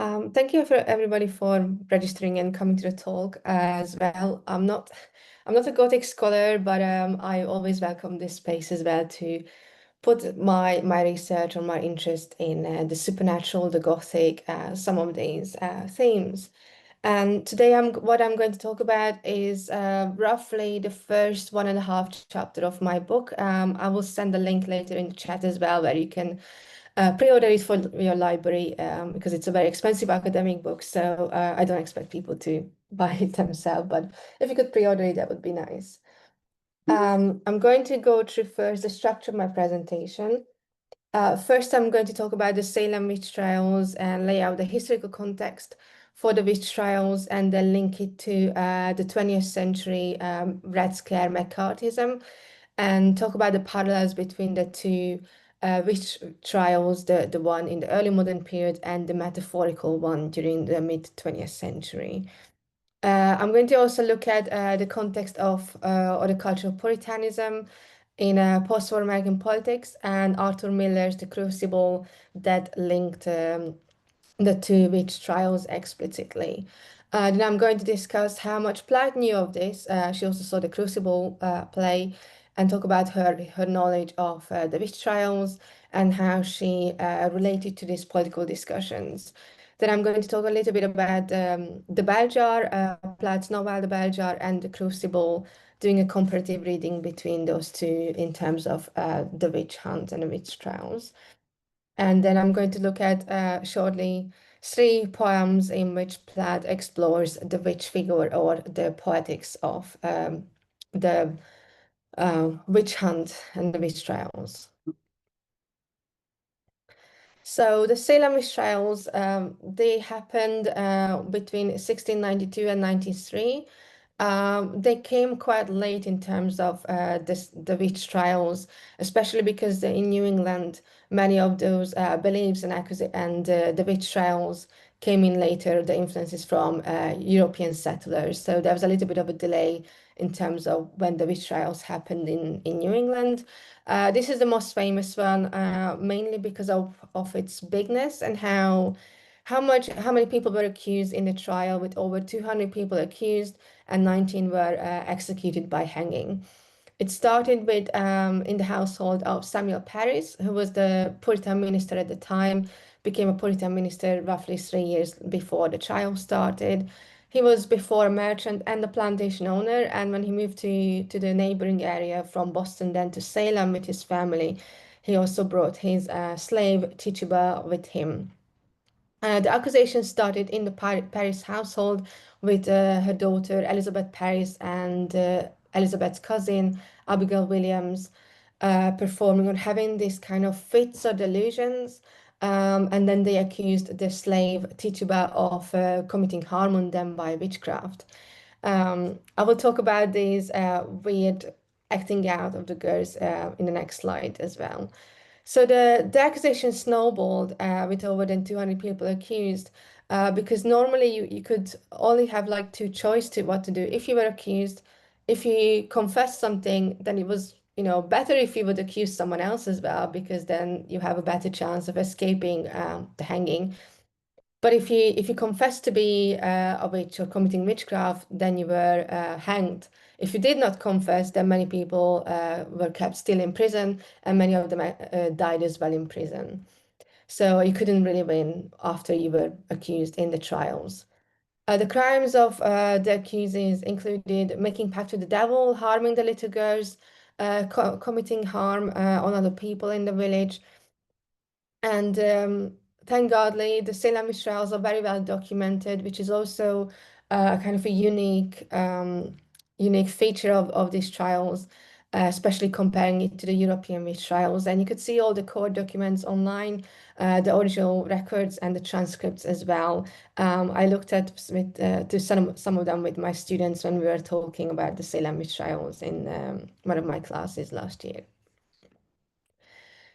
Thank you for everybody for registering and coming to the talk as well. I'm not a Gothic scholar, but I always welcome this space as well to put my research or my interest in the supernatural, the Gothic, some of these themes. And today what I'm going to talk about is roughly the first one and a half chapter of my book. I will send the link later in the chat as well, where you can pre-order it for your library because it's a very expensive academic book. So I don't expect people to buy it themselves, but if you could pre-order it, that would be nice. I'm going to go through first the structure of my presentation. First, I'm going to talk about the Salem witch trials and lay out the historical context for the witch trials and then link it to the 20th century Red Scare McCarthyism and talk about the parallels between the two witch trials, the one in the early modern period and the metaphorical one during the mid 20th century. I'm going to also look at the context of or the culture of Puritanism in post-war American politics and Arthur Miller's The Crucible that linked the two witch trials explicitly. Then I'm going to discuss how much Plath knew of this. She also saw the Crucible play and talk about her knowledge of the witch trials and how she related to these political discussions. Then I'm going to talk a little bit about the Bell Jar, Plath's novel, The Bell Jar, and the Crucible, doing a comparative reading between those two in terms of the witch hunt and the witch trials. And then I'm going to look at shortly three poems in which Plath explores the witch figure or the poetics of the witch hunt and the witch trials. So the Salem witch trials, they happened between 1692 and 93. They came quite late in terms of the witch trials, especially because in New England, many of those beliefs and the witch trials came in later, the influences from European settlers. So there was a little bit of a delay in terms of when the witch trials happened in New England. This is the most famous one, mainly because of its bigness and how many people were accused in the trial, with over 200 people accused and 19 were executed by hanging. It started with in the household of Samuel Parris, who was the Puritan minister at the time, became a Puritan minister roughly 3 years before the trial started. He was before a merchant and a plantation owner, and when he moved to the neighboring area from Boston then to Salem with his family, he also brought his slave Tituba with him. The accusation started in the Paris household with her daughter Elizabeth Paris and Elizabeth's cousin Abigail Williams performing or having this kind of fits or delusions. And then they accused the slave Tituba of committing harm on them by witchcraft. I will talk about these weird acting out of the girls in the next slide as well. So the accusation snowballed with over than 200 people accused because normally you could only have like two choices to what to do. If you were accused, if you confessed something, then it was, better if you would accuse someone else as well, because then you have a better chance of escaping the hanging. But if you confess to be a witch or committing witchcraft, then you were hanged. If you did not confess, then many people were kept still in prison, and many of them died as well in prison. So you couldn't really win after you were accused in the trials. The crimes of the accusers included making pact with the devil, harming the little girls, committing harm on other people in the village, and thank godly, the Salem trials are very well documented, which is also kind of a unique feature of these trials, especially comparing it to the European witch trials. And you could see all the court documents online, the original records and the transcripts as well. I looked at to some of them with my students when we were talking about the Salem witch trials in one of my classes last year.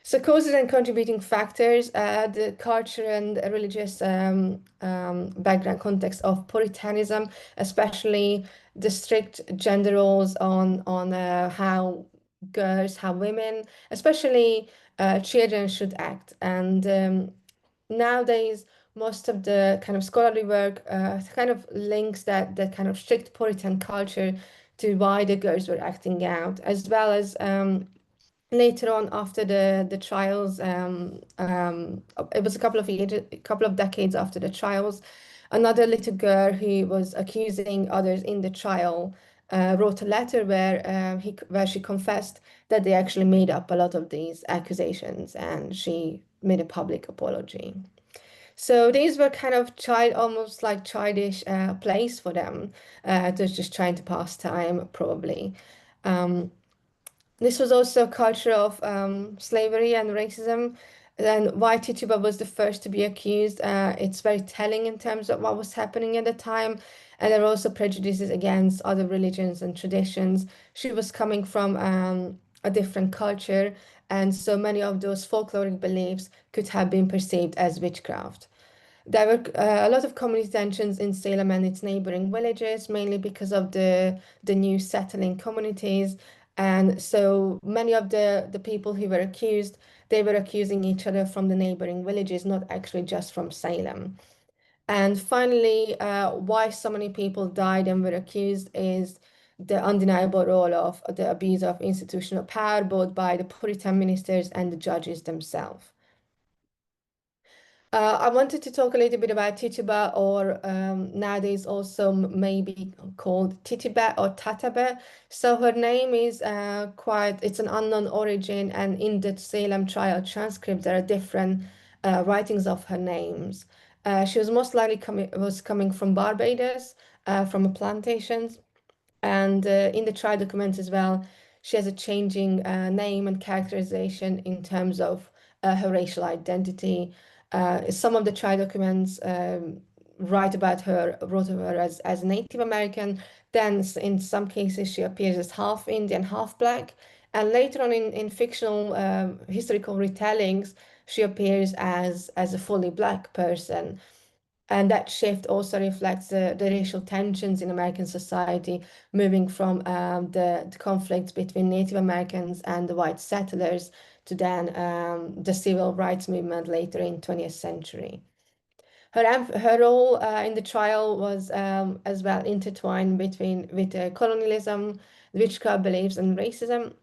So causes and contributing factors, the culture and religious background context of Puritanism, especially the strict gender roles on how girls, how women, especially children should act. And nowadays, most of the kind of scholarly work kind of links that kind of strict Puritan culture to why the girls were acting out, as well as later on after the trials, it was a couple of decades after the trials, another little girl who was accusing others in the trial wrote a letter where she confessed that they actually made up a lot of these accusations, and she made a public apology. So these were kind of almost like childish plays for them. They're just trying to pass time, probably. Um, this was also a culture of slavery and racism. And why Tituba was the first to be accused, it's very telling in terms of what was happening at the time. And there were also prejudices against other religions and traditions. She was coming from a different culture, and so many of those folkloric beliefs could have been perceived as witchcraft. There were a lot of community tensions in Salem and its neighboring villages, mainly because of the new settling communities. And so many of the people who were accused, they were accusing each other from the neighboring villages, not actually just from Salem. And finally, why so many people died and were accused is the undeniable role of the abuse of institutional power, both by the Puritan ministers and the judges themselves. I wanted to talk a little bit about Tituba, or nowadays also maybe called Titiba or Tataba. So her name is it's an unknown origin, and in the Salem trial transcript, there are different writings of her names. She was most likely coming from Barbados, from a plantation. And in the trial documents as well, she has a changing name and characterization in terms of her racial identity. Some of the trial documents wrote of her as Native American. Then in some cases, she appears as half Indian, half Black. And later on in fictional historical retellings, she appears as a fully Black person. And that shift also reflects the racial tensions in American society, moving from the conflicts between Native Americans and the white settlers to then the civil rights movement later in 20th century. Her role in the trial was as well intertwined with colonialism, witchcraft beliefs, and racism.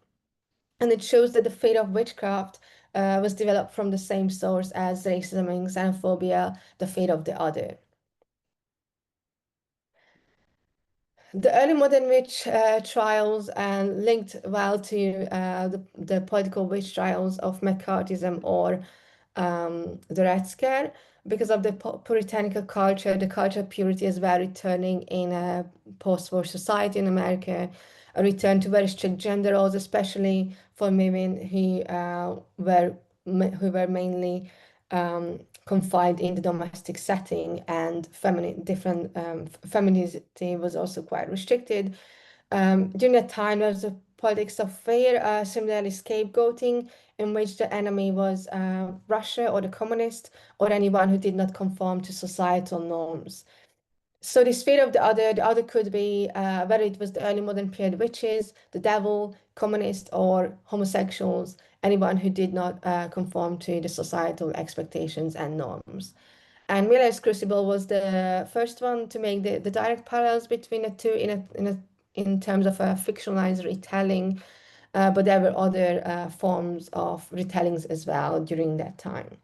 And it shows that the fate of witchcraft was developed from the same source as racism and xenophobia, the fate of the other. The early modern witch trials and linked well to the political witch trials of McCarthyism or the Red Scare, because of the puritanical culture, the culture of purity is well returning in a post-war society in America, a return to very strict gender roles, especially for women who were mainly confined in the domestic setting, and femininity was also quite restricted. During that time, there was a politics of fear, similarly scapegoating, in which the enemy was Russia or the communists or anyone who did not conform to societal norms. So this fear of the other could be whether it was the early modern period witches, the devil, communists, or homosexuals, anyone who did not conform to the societal expectations and norms. And Miller's Crucible was the first one to make the direct parallels between the two in terms of a fictionalized retelling, but there were other forms of retellings as well during that time.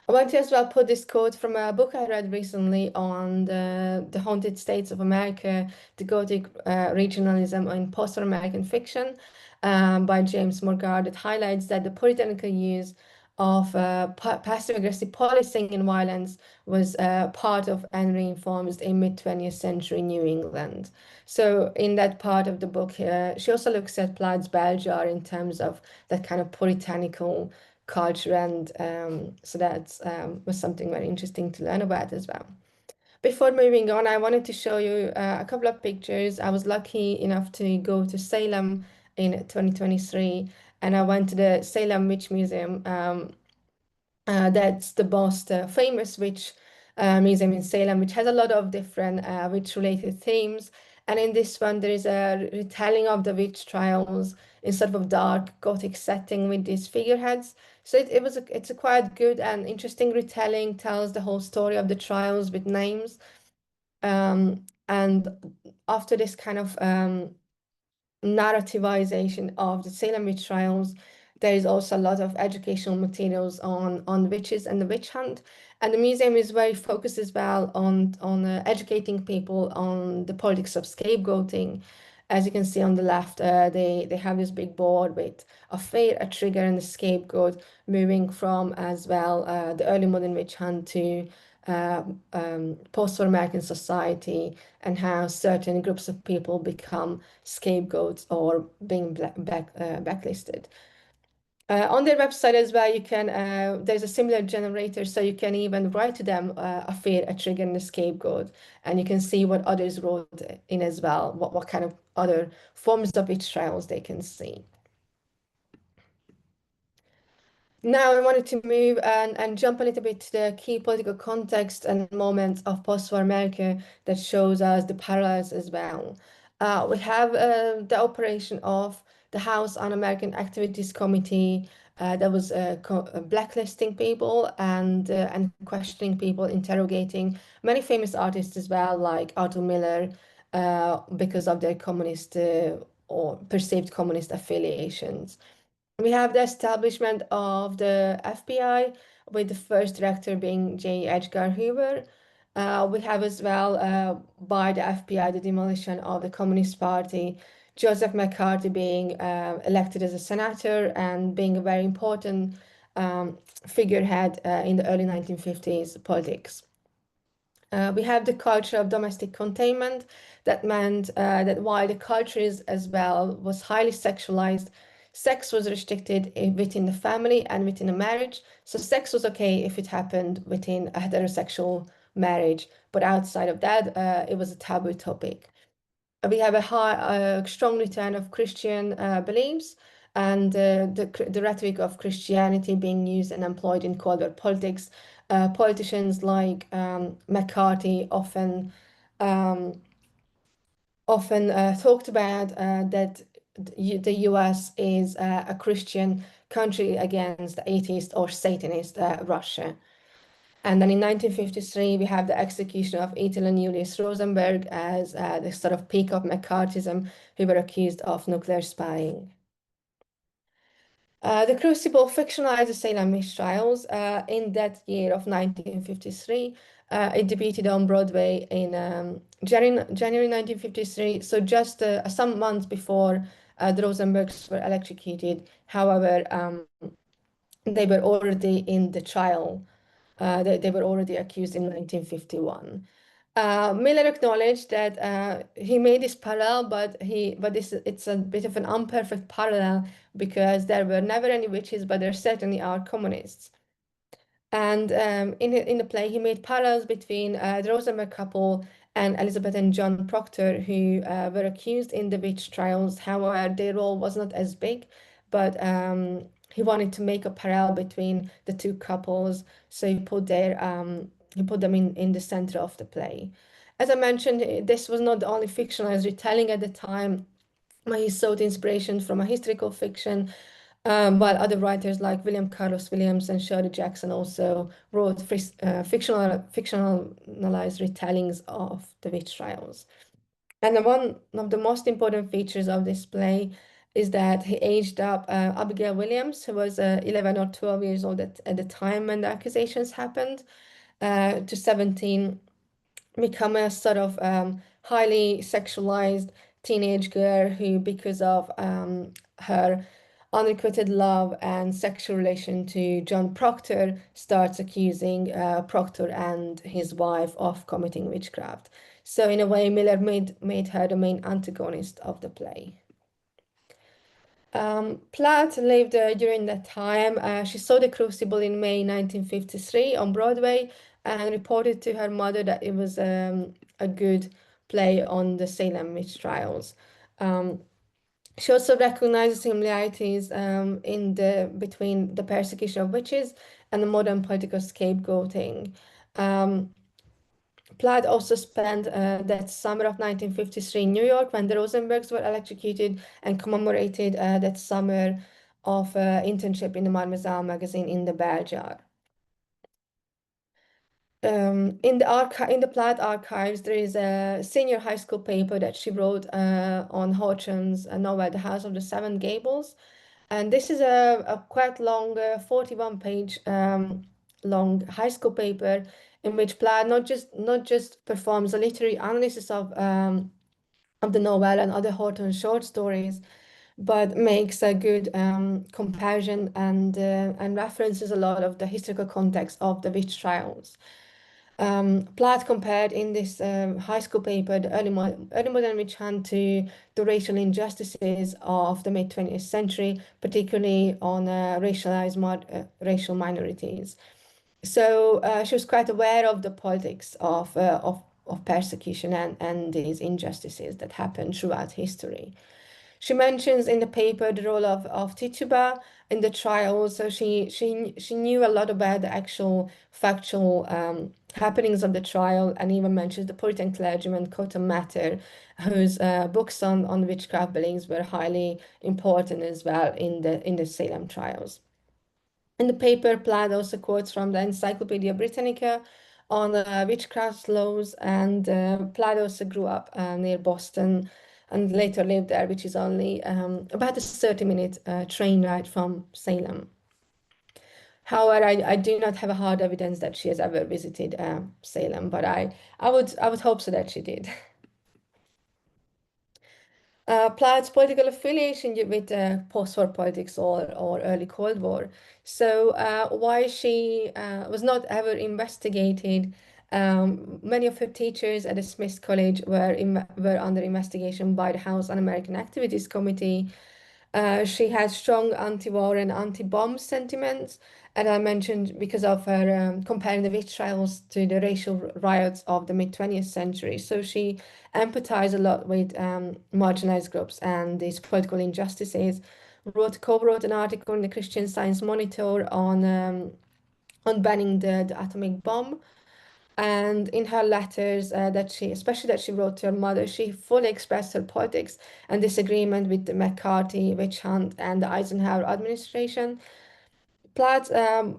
I want to as well put this quote from a book I read recently on the haunted states of America, the Gothic regionalism in post-American fiction, by James Morgard, that highlights that the puritanical use of passive-aggressive policing and violence was part of and reinforced in mid-20th century New England. So in that part of the book, she also looks at Plath's bell jar in terms of that kind of puritanical culture, and so that was something very interesting to learn about as well. Before moving on, I wanted to show you a couple of pictures. I was lucky enough to go to Salem in 2023, and I went to the Salem Witch Museum. That's the most famous witch museum in Salem, which has a lot of different witch-related themes. And in this one, there is a retelling of the witch trials in sort of dark Gothic setting with these figureheads. So it's a quite good and interesting retelling, tells the whole story of the trials with names. And after this kind of narrativization of the Salem witch trials, there is also a lot of educational materials on witches and the witch hunt. And the museum is very focused as well on educating people on the politics of scapegoating. As you can see on the left, they have this big board with a fair, a trigger, and a scapegoat, moving from as well the early modern witch hunt to post-war American society, and how certain groups of people become scapegoats or being blacklisted. On their website as well, you can there's a similar generator, so you can even write to them a fear, a trigger, and a scapegoat, and you can see what others wrote in as well, what kind of other forms of witch trials they can see. Now I wanted to move and jump a little bit to the key political context and moments of post-war America that shows us the parallels as well. We have the operation of the House Un-American Activities Committee that was blacklisting people and questioning people, interrogating many famous artists as well, like Arthur Miller, because of their communist or perceived communist affiliations. We have the establishment of the FBI, with the first director being J. Edgar Hoover. We have as well, by the FBI, the demolition of the Communist Party, Joseph McCarthy being elected as a senator and being a very important figurehead in the early 1950s politics. We have the culture of domestic containment. That meant that while the culture is as well was highly sexualized, sex was restricted within the family and within a marriage. So sex was okay if it happened within a heterosexual marriage, but outside of that, it was a taboo topic. We have a strong return of Christian beliefs, and the rhetoric of Christianity being used and employed in Cold War politics. Politicians like McCarthy um, often talked about that the US is a Christian country against the atheist or Satanist Russia. And then in 1953, we have the execution of Ethel and Julius Rosenberg as the sort of peak of McCarthyism, who were accused of nuclear spying. The Crucible fictionalized the Salem witch trials in that year of 1953. It debuted on Broadway in January 1953, so just some months before the Rosenbergs were electrocuted. However, they were already in the trial. They were already accused in 1951. Miller acknowledged that he made this parallel, but it's a bit of an imperfect parallel, because there were never any witches, but there certainly are communists. And in the play, he made parallels between the Rosenberg couple and Elizabeth and John Proctor, who were accused in the witch trials. However, their role was not as big, but he wanted to make a parallel between the two couples, so he put them in the center of the play. As I mentioned, this was not the only fictionalized retelling at the time. He sought inspiration from a historical fiction, while other writers like William Carlos Williams and Shirley Jackson also wrote fictionalized retellings of the witch trials. And one of the most important features of this play is that he aged up Abigail Williams, who was 11 or 12 years old at the time when the accusations happened, to 17, become a sort of highly sexualized teenage girl who, because of her unrequited love and sexual relation to John Proctor, starts accusing Proctor and his wife of committing witchcraft. So in a way, Miller made her the main antagonist of the play. Plath lived during that time. She saw the Crucible in May 1953 on Broadway and reported to her mother that it was a good play on the Salem witch trials. She also recognized similarities between the persecution of witches and the modern political scapegoating. Plath also spent that summer of 1953 in New York when the Rosenbergs were electrocuted and commemorated that summer of internship in the Mademoiselle magazine in the bell jar. In the Plath archives, there is a senior high school paper that she wrote on Horton's novel, The House of the Seven Gables. And this is a quite long, 41-page long high school paper in which Plath not just performs a literary analysis of the novel and other Horton short stories, but makes a good comparison and references a lot of the historical context of the witch trials. Plath compared in this high school paper the early modern witch hunt to the racial injustices of the mid-20th century, particularly on racial minorities. So she was quite aware of the politics of persecution and these injustices that happened throughout history. She mentions in the paper the role of Tituba in the trial, so she knew a lot about the actual factual happenings of the trial, and even mentions the Puritan clergyman Cotton Mather, whose books on witchcraft beliefs were highly important as well in the Salem trials. In the paper, Plath also quotes from the Encyclopedia Britannica on witchcraft laws, and Plath also grew up near Boston and later lived there, which is only about a 30-minute train ride from Salem. However, I do not have a hard evidence that she has ever visited Salem, but I would hope so that she did. Plath's political affiliation with post-war politics or early Cold War. So why she was not ever investigated. Many of her teachers at the Smith College were under investigation by the House Un-American Activities Committee. She had strong anti-war and anti-bomb sentiments, and I mentioned because of her comparing the witch trials to the racial riots of the mid-20th century. So she empathized a lot with marginalized groups and these political injustices. Co-wrote an article in the Christian Science Monitor on banning the atomic bomb. And in her letters especially that she wrote to her mother, she fully expressed her politics and disagreement with the McCarthy witch hunt and the Eisenhower administration. Plath's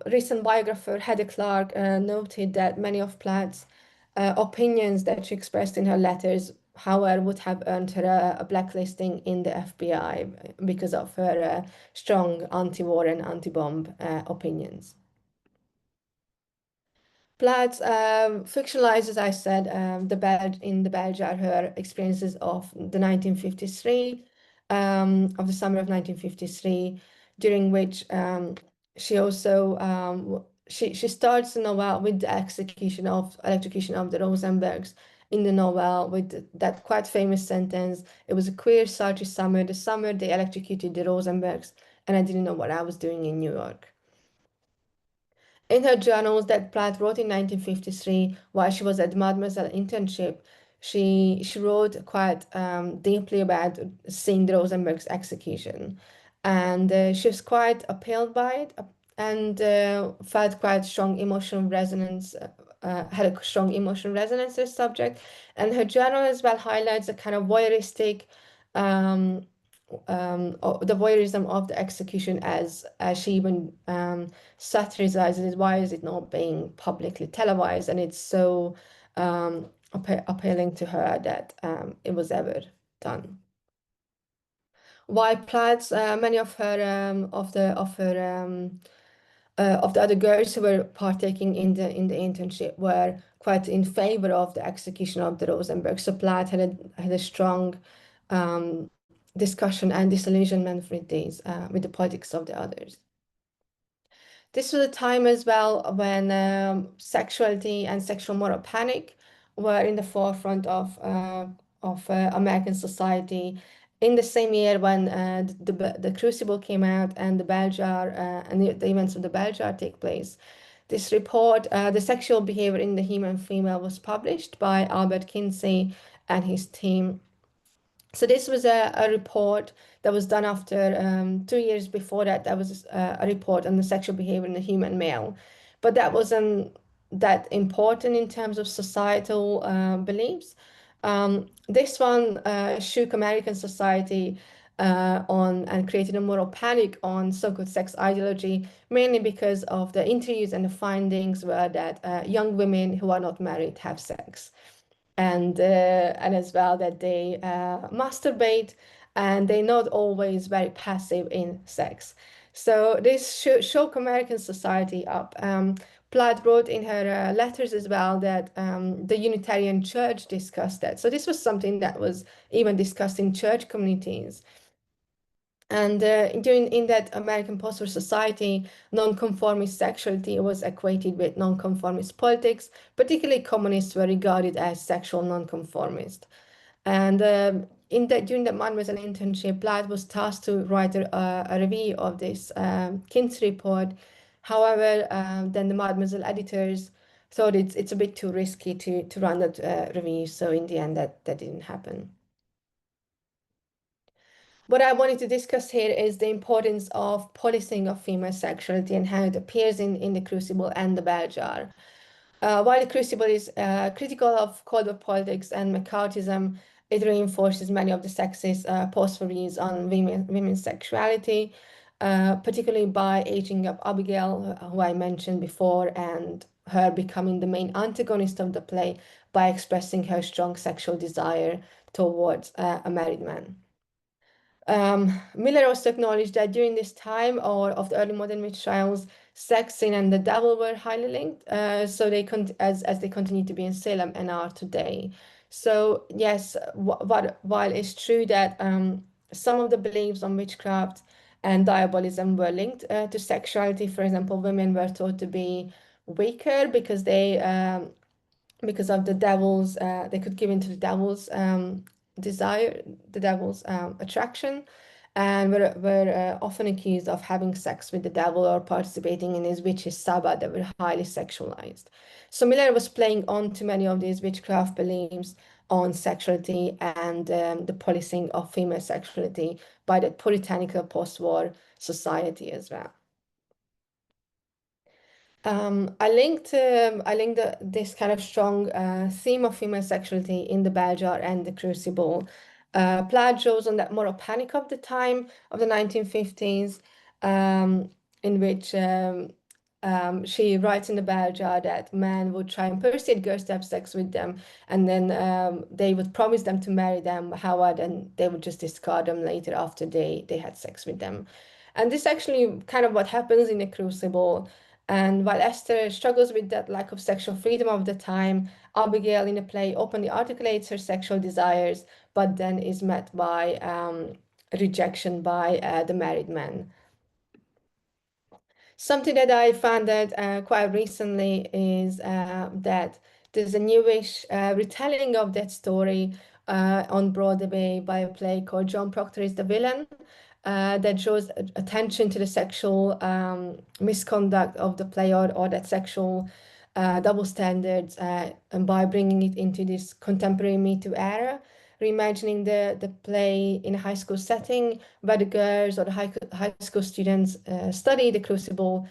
recent biographer, Heather Clark, noted that many of Plath's opinions that she expressed in her letters, however, would have earned her a blacklisting in the FBI because of her strong anti-war and anti-bomb opinions. Plath fictionalizes, I said, in the bell jar, her experiences of the 1953, of the summer of 1953, during which she also she starts the novel with the electrocution of the Rosenbergs in the novel with that quite famous sentence. It was a queer, sultry summer. The summer they electrocuted the Rosenbergs, and I didn't know what I was doing in New York. In her journals that Plath wrote in 1953 while she was at Mademoiselle internship, she wrote quite deeply about seeing the Rosenberg's execution. And she was quite appalled by it and felt quite strong emotional resonance, had a strong emotional resonance to the subject. And her journal as well highlights a kind of voyeuristic the voyeurism of the execution as she even satirizes it. Why is it not being publicly televised? And it's so appealing to her that it was ever done. While Plath's many of her of the other girls who were partaking in the internship were quite in favor of the execution of the Rosenberg. So Plath had a strong discussion and disillusionment with these with the politics of the others. This was a time as well when sexuality and sexual moral panic were in the forefront of American society. In the same year when the Crucible came out and the bell jar and the events of the bell jar take place, this report, The Sexual Behavior in the Human Female, was published by Albert Kinsey and his team. So this was a report that was done after 2 years before that. That was a report on the sexual behavior in the human male, but that wasn't that important in terms of societal beliefs. This one shook American society on and created a moral panic on so-called sex ideology, mainly because of the interviews and the findings were that young women who are not married have sex, and as well that they masturbate and they're not always very passive in sex. So this shook American society up. Plath wrote in her letters as well that the Unitarian Church discussed that. So this was something that was even discussed in church communities. And during in that American post-war society, nonconformist sexuality was equated with nonconformist politics. Particularly, communists were regarded as sexual nonconformist. And in that during the Mademoiselle internship, Plath was tasked to write a review of this King's report. However, then the Mademoiselle editors thought it's a bit too risky to run that review. So in the end, that didn't happen. What I wanted to discuss here is the importance of policing of female sexuality and how it appears in the Crucible and the Bell Jar. While the Crucible is critical of cold war politics and McCarthyism, it reinforces many of the sexist post-war views on women's sexuality, particularly by aging up Abigail, who I mentioned before, and her becoming the main antagonist of the play by expressing her strong sexual desire towards a married man. Miller also acknowledged that during this time or of the early modern witch trials, sex, sin, and the devil were highly linked. So they as they continue to be in Salem and are today. So yes, while it's true that some of the beliefs on witchcraft and diabolism were linked to sexuality, for example, women were thought to be weaker because of the devil's they could give into the devil's desire, the devil's attraction, and were often accused of having sex with the devil or participating in his witches sabbath that were highly sexualized. So Miller was playing on to many of these witchcraft beliefs on sexuality and the policing of female sexuality by the puritanical post-war society as well. I linked this kind of strong theme of female sexuality in the Bell Jar and the Crucible. Plath draws on that moral panic of the time of the 1950s, in which she writes in the Bell Jar that men would try and persuade girls to have sex with them, and then they would promise them to marry them. However, then they would just discard them later after they had sex with them. And this actually kind of what happens in the Crucible. And while Esther struggles with that lack of sexual freedom of the time, Abigail in the play openly articulates her sexual desires, but then is met by rejection by the married man. Something that I found that quite recently is that there's a newish retelling of that story on Broadway by a play called John Proctor is the Villain, that draws attention to the sexual misconduct of the play or that sexual double standards, and by bringing it into this contemporary Me Too era, reimagining the play in a high school setting where the girls or the high school students study the Crucible,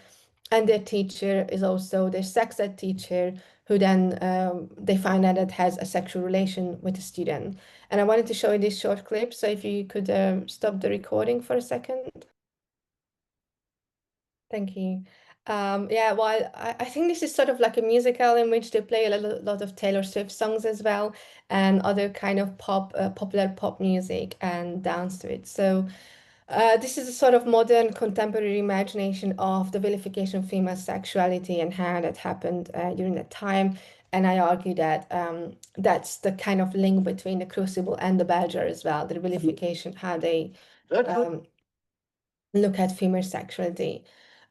and their teacher is also their sex ed teacher, who then they find out that has a sexual relation with the student. And I wanted to show you this short clip, so if you could stop the recording for a second. Thank you. Yeah, well, I think this is sort of like a musical in which they play a lot of Taylor Swift songs as well, and other kind of popular pop music and dance to it. So this is a sort of modern contemporary imagination of the vilification of female sexuality and how that happened during that time. And I argue that that's the kind of link between the Crucible and the Bell Jar as well, the vilification, how they look at female sexuality.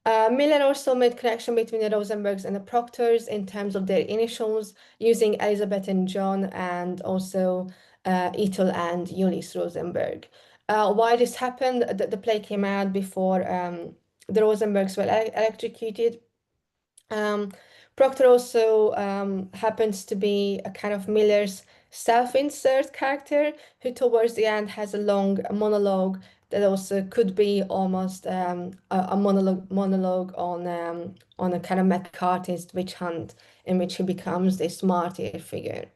Miller also made connection between the Rosenbergs and the Proctors in terms of their initials, using Elizabeth and John, and also Ethel and Eunice Rosenberg. Why this happened, the play came out before the Rosenbergs were electrocuted. Proctor also happens to be a kind of Miller's self-insert character who towards the end has a long monologue that also could be almost a monologue on a kind of McCarthyist witch hunt in which he becomes this martyr figure.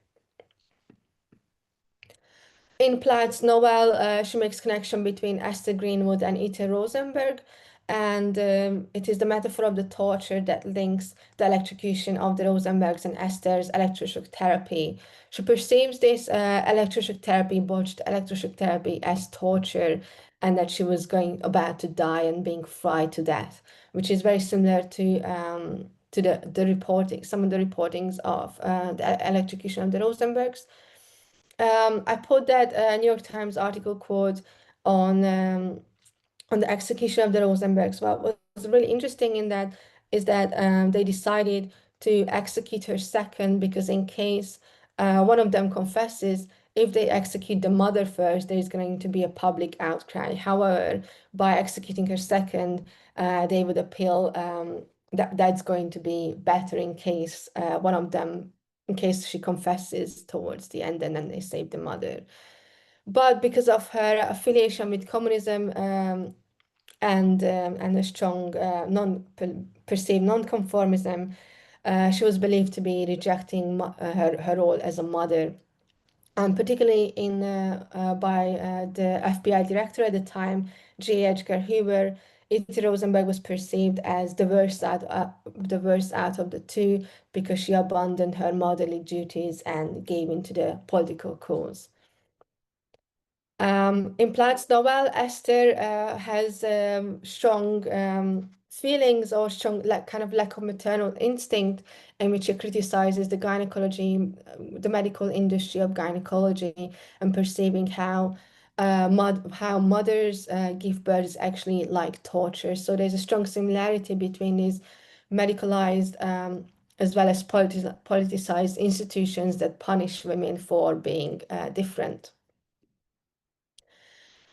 In Plath's novel, she makes connection between Esther Greenwood and Ita Rosenberg, and it is the metaphor of the torture that links the electrocution of the Rosenbergs and Esther's electroshock therapy. She perceives this electroshock therapy, botched electroshock therapy, as torture, and that she was about to die and being fried to death, which is very similar to the reporting, some of the reportings of the electrocution of the Rosenbergs. I put that New York Times article quote on the execution of the Rosenbergs. What was really interesting in that is that they decided to execute her second because in case one of them confesses, if they execute the mother first, there is going to be a public outcry. However, by executing her second, they would appeal that's going to be better in case one of them, in case she confesses towards the end, and then they save the mother. But because of her affiliation with communism and a strong perceived non-conformism, she was believed to be rejecting her role as a mother. And particularly by the FBI director at the time, J. Edgar Hoover, Ita Rosenberg was perceived as the worst out of the two because she abandoned her motherly duties and gave into the political cause. In Plath's novel, Esther has strong feelings or strong kind of lack of maternal instinct, in which she criticizes the gynecology, the medical industry of gynecology, and perceiving how how mothers give birth is actually like torture. So there's a strong similarity between these medicalized as well as politicized institutions that punish women for being different.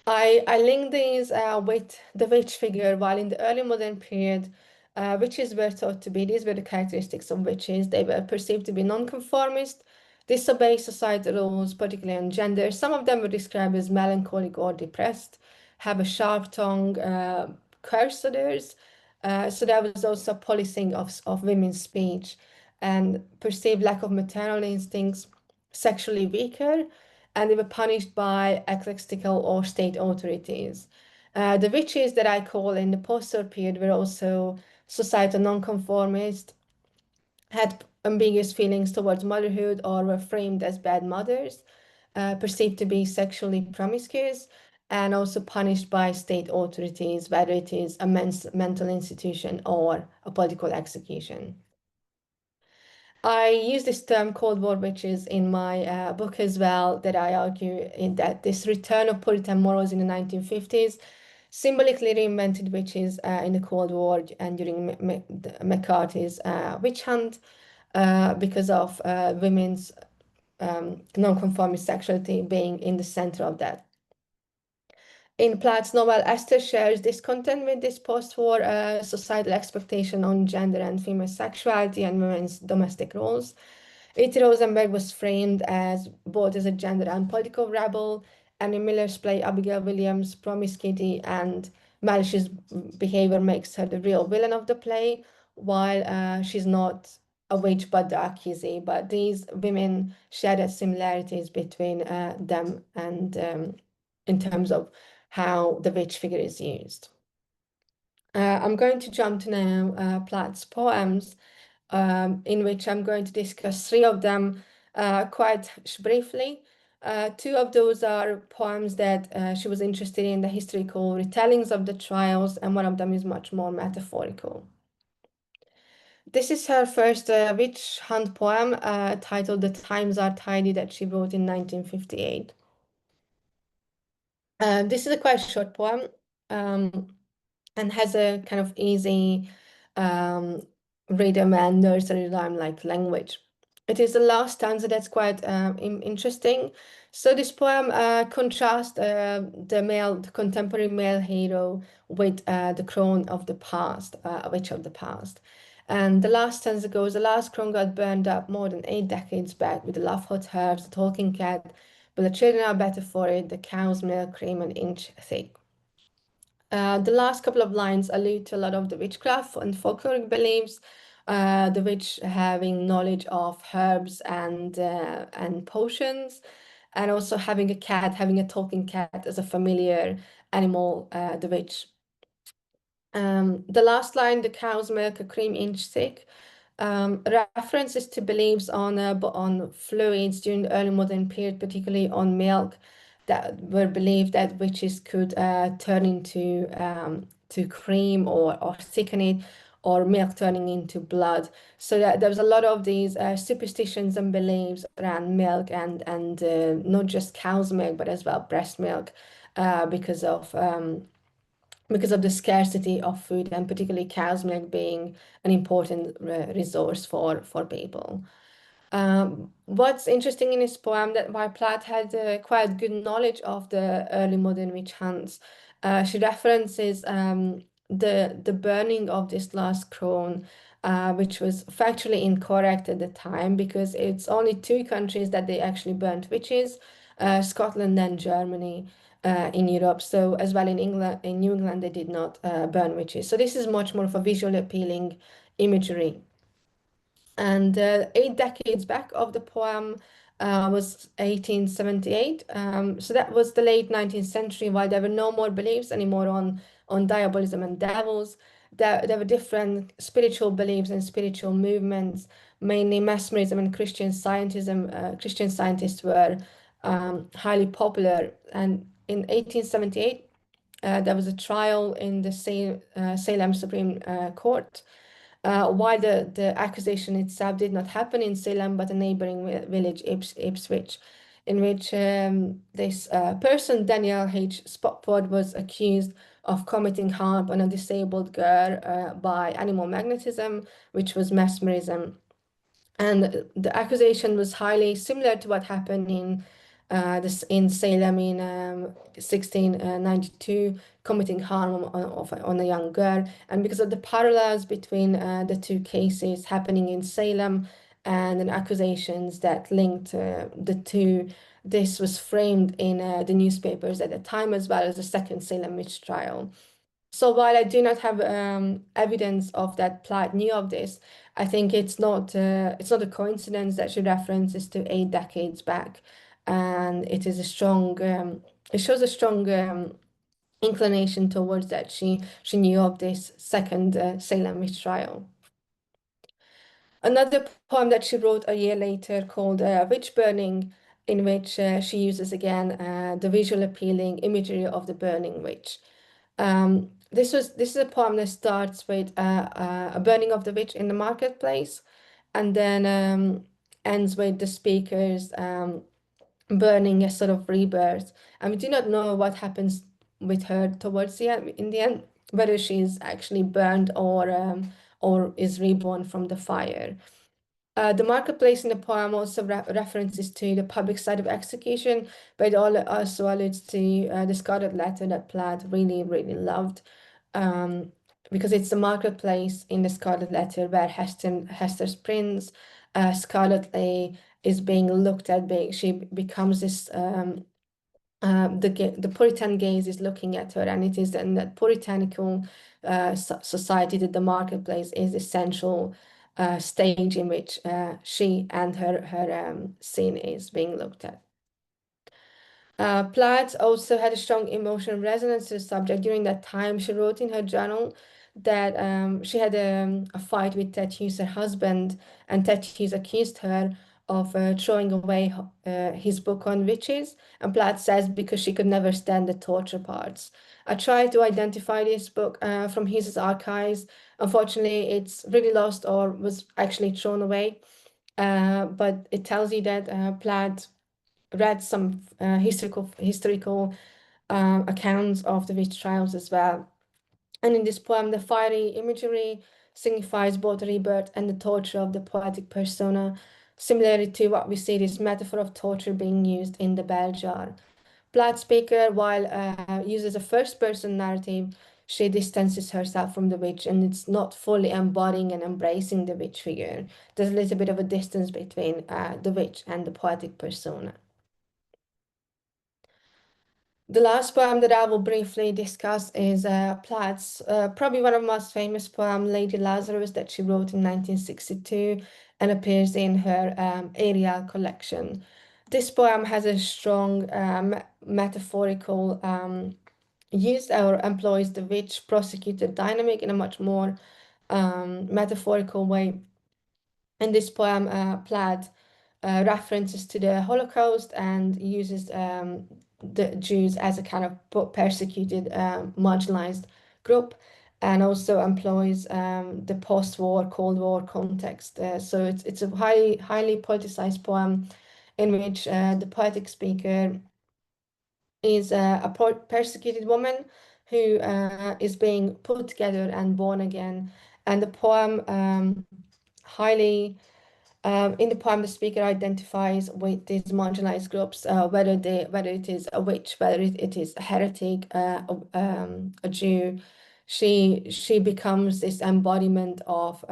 I link these with the witch figure, while in the early modern period, witches were thought to be, these were the characteristics of witches. They were perceived to be nonconformist, disobey societal rules, particularly on gender. Some of them were described as melancholic or depressed, have a sharp tongue, curse others. So there was also policing of women's speech and perceived lack of maternal instincts, sexually weaker, and they were punished by ecclesiastical or state authorities. The witches that I call in the post-war period were also societal nonconformist, had ambiguous feelings towards motherhood, or were framed as bad mothers, perceived to be sexually promiscuous, and also punished by state authorities, whether it is a mental institution or a political execution. I use this term Cold War witches in my book as well, that I argue in that this return of Puritan morals in the 1950s symbolically reinvented witches in the Cold War and during McCarthy's witch hunt because of women's non-conformist sexuality being in the center of that. In Plath's novel, Esther shares discontent with this post-war societal expectation on gender and female sexuality and women's domestic roles. Ita Rosenberg was framed as both as a gender and political rebel, and in Miller's play, Abigail Williams' promiscuity and malicious behavior makes her the real villain of the play, while she's not a witch but the accusee. But these women share the similarities between them and in terms of how the witch figure is used. I'm going to jump to now Plath's poems, in which I'm going to discuss three of them quite briefly. Two of those are poems that she was interested in, the historical retellings of the trials, and one of them is much more metaphorical. This is her first witch hunt poem titled The Times Are Tidy, that she wrote in 1958. This is a quite short poem and has a kind of easy rhythm and nursery rhyme-like language. It is the last stanza that's quite interesting. So this poem contrasts the contemporary male hero with the crone of the past, a witch of the past. And the last stanza goes, the last crone got burned up more than 8 decades back with the love hot herbs, the talking cat, but the children are better for it, the cow's milk cream an inch thick. The last couple of lines allude to a lot of the witchcraft and folkloric beliefs, the witch having knowledge of herbs and potions, and also having a cat, having a talking cat as a familiar animal, the witch. The last line, the cow's milk, a cream inch thick, references to beliefs on fluids during the early modern period, particularly on milk, that were believed that witches could turn into to cream or thicken it, or milk turning into blood. So that there was a lot of these superstitions and beliefs around milk and not just cow's milk, but as well breast milk, because of the scarcity of food, and particularly cow's milk being an important resource for people. What's interesting in his poem that while Plath had quite good knowledge of the early modern witch hunts, she references the burning of this last crone, which was factually incorrect at the time because it's only two countries that they actually burnt witches, Scotland and Germany. In Europe, so as well in England, in New England, they did not burn witches. So this is much more of a visually appealing imagery. And 8 decades back of the poem was 1878. So that was the late 19th century, while there were no more beliefs anymore on diabolism and devils. There were different spiritual beliefs and spiritual movements, mainly mesmerism and Christian scientism. Christian scientists were highly popular. And in 1878, there was a trial in the Salem Supreme Court, while the accusation itself did not happen in Salem, but a neighboring village, Ipswich, in which this person, Daniel H. Spofford, was accused of committing harm on a disabled girl by animal magnetism, which was mesmerism. And the accusation was highly similar to what happened in Salem in 1692, committing harm on a young girl. And because of the parallels between the two cases happening in Salem and the accusations that linked the two, this was framed in the newspapers at the time, as well as the second Salem witch trial. So while I do not have evidence of that Plath knew of this, I think it's not a coincidence that she references to 8 decades back, and it shows a strong inclination towards that she knew of this second Salem witch trial. Another poem that she wrote a year later called Witch Burning, in which she uses again the visual appealing imagery of the burning witch. This is a poem that starts with a burning of the witch in the marketplace, and then ends with the speakers burning a sort of rebirth. And we do not know what happens with her towards the end, in the end, whether she's actually burned or is reborn from the fire. The marketplace in the poem also references to the public side of execution, but it also alludes to the Scarlet Letter that Plath really, really loved, um, because it's the marketplace in the Scarlet Letter where Hester's prince, Scarlet Leigh, is being looked at. She becomes this. The Puritan gaze is looking at her, and it is in that puritanical society that the marketplace is essential stage in which she and her scene is being looked at. Plath also had a strong emotional resonance to the subject. During that time, she wrote in her journal that she had a fight with Ted Hughes, her husband, and Ted Hughes accused her of throwing away his book on witches. And Plath says because she could never stand the torture parts. I tried to identify this book from his archives. Unfortunately, it's really lost or was actually thrown away. But it tells you that Plath read some historical accounts of the witch trials as well. And in this poem, the fiery imagery signifies both rebirth and the torture of the poetic persona, similarly to what we see this metaphor of torture being used in the bell jar. Plath Speaker, while uses a first-person narrative, she distances herself from the witch, and it's not fully embodying and embracing the witch figure. There's a little bit of a distance between the witch and the poetic persona. The last poem that I will briefly discuss is Plath's, probably one of the most famous poem, Lady Lazarus, that she wrote in 1962 and appears in her Ariel collection. This poem has a strong metaphorical use or employs the witch prosecutor dynamic in a much more metaphorical way. In this poem, Plath references to the Holocaust and uses the Jews as a kind of persecuted, marginalized group, and also employs the post-war, Cold War context. So it's a highly politicized poem in which the poetic speaker is a persecuted woman who is being put together and born again. And the poem highly in the poem, the speaker identifies with these marginalized groups, whether it is a witch, whether it is a heretic, a Jew. She becomes this embodiment of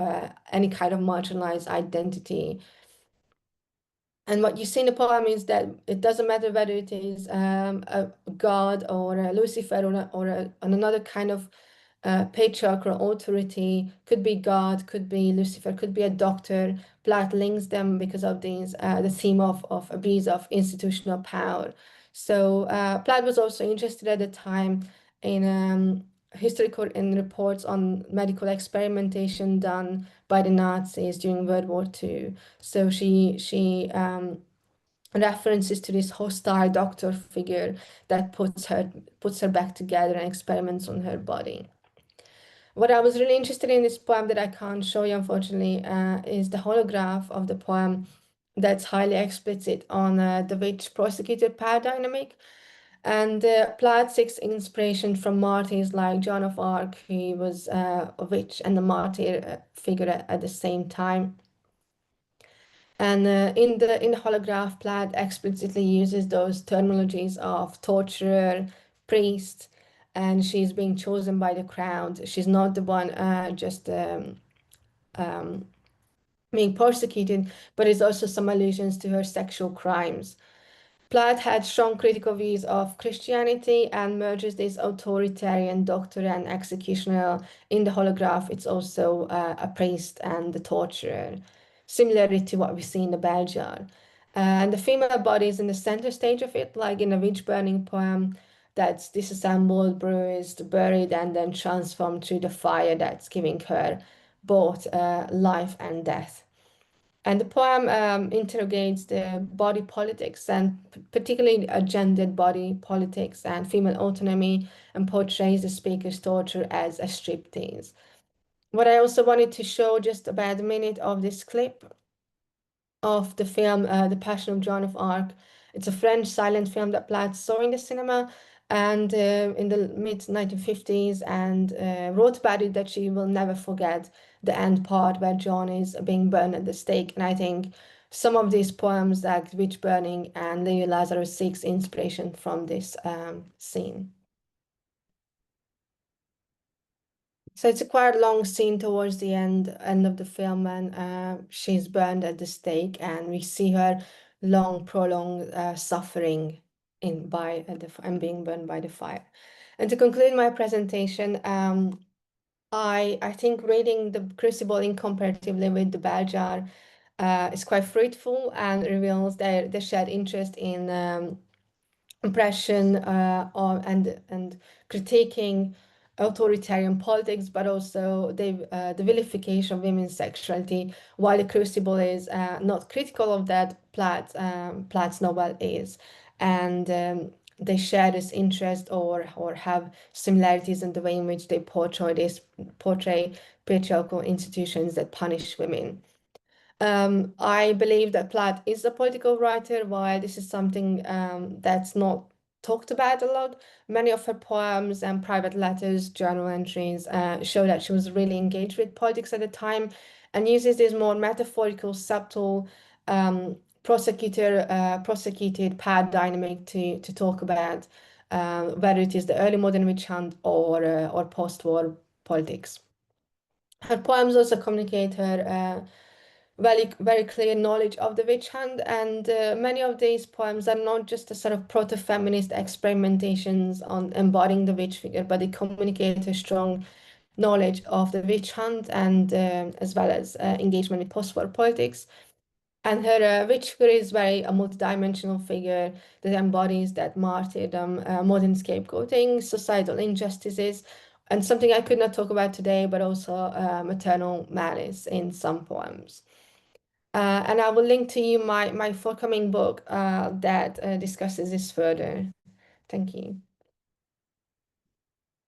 any kind of marginalized identity. And what you see in the poem is that it doesn't matter whether it is a god or a Lucifer another kind of patriarchal authority, could be God, could be Lucifer, could be a doctor. Plath links them because of the theme of abuse of institutional power. So Plath was also interested at the time in historical in reports on medical experimentation done by the Nazis during World War II. So she references to this hostile doctor figure that puts her back together and experiments on her body. What I was really interested in this poem that I can't show you, unfortunately, is the holograph of the poem that's highly explicit on the witch prosecutor power dynamic. And Plath seeks inspiration from martyrs like Joan of Arc, who was a witch and a martyr figure at the same time. And in the holograph, Plath explicitly uses those terminologies of torturer, priest, and she's being chosen by the crowd. She's not the one just um, being persecuted, but it's also some allusions to her sexual crimes. Plath had strong critical views of Christianity and merges this authoritarian doctor and executioner. In the holograph, it's also a priest and the torturer, similarly to what we see in the bell jar. And the female body is in the center stage of it, like in a witch burning poem that's disassembled, bruised, buried, and then transformed through the fire that's giving her both life and death. And the poem interrogates the body politics and particularly a gendered body politics and female autonomy and portrays the speaker's torture as a striptease. What I also wanted to show just about a minute of this clip of the film The Passion of Joan of Arc. It's a French silent film that Plath saw in the cinema and in the mid 1950s and wrote about it that she will never forget the end part where John is being burned at the stake. And I think some of these poems like Witch Burning and Lady Lazarus seeks inspiration from this scene. So it's a quite long scene towards the end of the film, and she's burned at the stake, and we see her long, prolonged suffering and being burned by the fire. And to conclude my presentation, I think reading the Crucible in comparatively with the bell jar is quite fruitful and reveals their shared interest in oppression and critiquing authoritarian politics, but also the vilification of women's sexuality. While the Crucible is not critical of that, Plath's novel is, and they share this interest or have similarities in the way in which they portray patriarchal institutions that punish women. I believe that Plath is a political writer, while this is something that's not talked about a lot. Many of her poems and private letters, journal entries show that she was really engaged with politics at the time and uses this more metaphorical, subtle prosecuted power dynamic to talk about whether it is the early modern witch hunt or post-war politics. Her poems also communicate her very clear knowledge of the witch hunt, and many of these poems are not just a sort of proto-feminist experimentations on embodying the witch figure, but they communicate a strong knowledge of the witch hunt and as well as engagement with post-war politics. And her witch figure is very a multidimensional figure that embodies that martyrdom, modern scapegoating, societal injustices, and something I could not talk about today, but also maternal malice in some poems. And I will link to you my forthcoming book that discusses this further. Thank you.